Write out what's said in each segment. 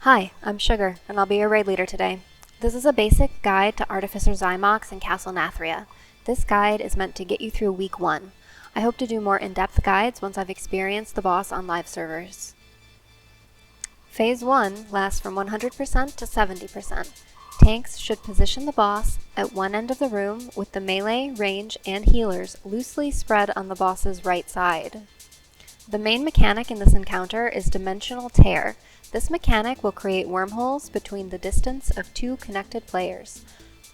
Hi, I'm Sugar, and I'll be your raid leader today. This is a basic guide to Artificer Xy'mox and Castle Nathria. This guide is meant to get you through week 1. I hope to do more in-depth guides once I've experienced the boss on live servers. Phase 1 lasts from 100% to 70%. Tanks should position the boss at one end of the room with the melee, range, and healers loosely spread on the boss's right side. The main mechanic in this encounter is Dimensional Tear. This mechanic will create wormholes between the distance of two connected players.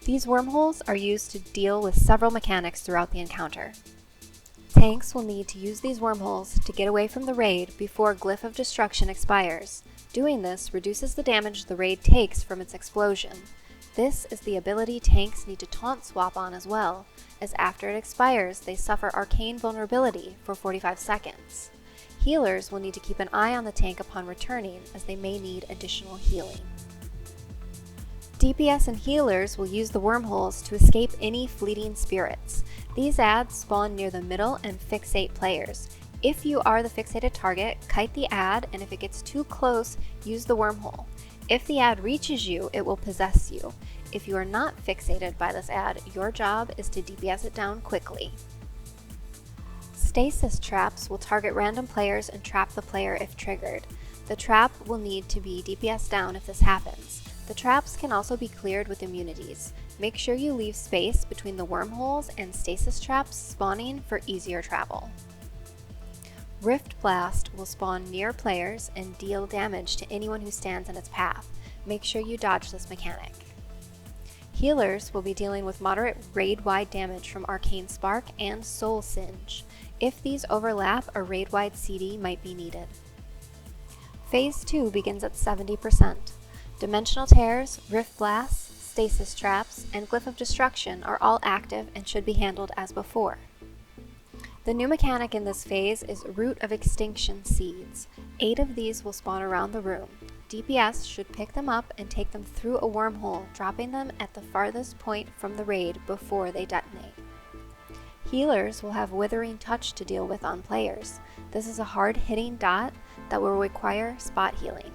These wormholes are used to deal with several mechanics throughout the encounter. Tanks will need to use these wormholes to get away from the raid before Glyph of Destruction expires. Doing this reduces the damage the raid takes from its explosion. This is the ability tanks need to taunt swap on as well, as after it expires they suffer arcane vulnerability for 45 seconds. Healers will need to keep an eye on the tank upon returning, as they may need additional healing. DPS and healers will use the wormholes to escape any fleeting spirits. These adds spawn near the middle and fixate players. If you are the fixated target, kite the ad, and if it gets too close, use the wormhole. If the ad reaches you, it will possess you. If you are not fixated by this ad, your job is to DPS it down quickly. Stasis traps will target random players and trap the player if triggered. The trap will need to be DPS down if this happens. The traps can also be cleared with immunities. Make sure you leave space between the wormholes and stasis traps spawning for easier travel. Rift Blast will spawn near players and deal damage to anyone who stands in its path. Make sure you dodge this mechanic. Healers will be dealing with moderate raid-wide damage from Arcane Spark and Soul Singe. If these overlap, a raid-wide CD might be needed. Phase 2 begins at 70%. Dimensional Tears, Rift Blasts, Stasis Traps, and Glyph of Destruction are all active and should be handled as before. The new mechanic in this phase is Root of Extinction Seeds. 8 of these will spawn around the room. DPS should pick them up and take them through a wormhole, dropping them at the farthest point from the raid before they detonate. Healers will have Withering Touch to deal with on players. This is a hard-hitting dot that will require spot healing.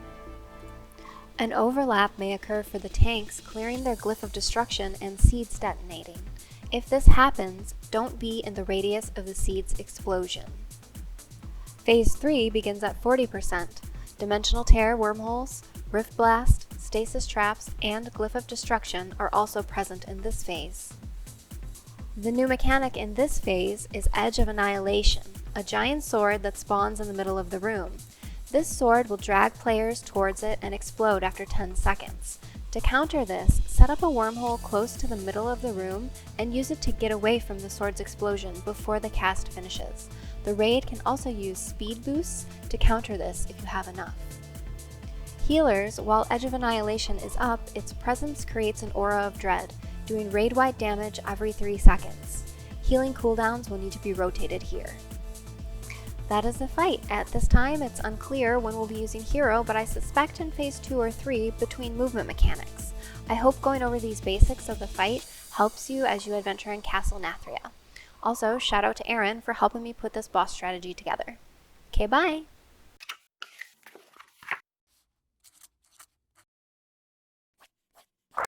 An overlap may occur for the tanks clearing their Glyph of Destruction and seeds detonating. If this happens, don't be in the radius of the seed's explosion. Phase 3 begins at 40%. Dimensional Tear wormholes, Rift Blast, Stasis Traps, and Glyph of Destruction are also present in this phase. The new mechanic in this phase is Edge of Annihilation, a giant sword that spawns in the middle of the room. This sword will drag players towards it and explode after 10 seconds. To counter this, set up a wormhole close to the middle of the room and use it to get away from the sword's explosion before the cast finishes. The raid can also use speed boosts to counter this if you have enough. Healers, while Edge of Annihilation is up, its presence creates an aura of dread, doing raid-wide damage every 3 seconds. Healing cooldowns will need to be rotated here. That is the fight. At this time, it's unclear when we'll be using Hero, but I suspect in Phase 2 or 3 between movement mechanics. I hope going over these basics of the fight helps you as you adventure in Castle Nathria. Also, shout out to Aaron for helping me put this boss strategy together. Okay, bye!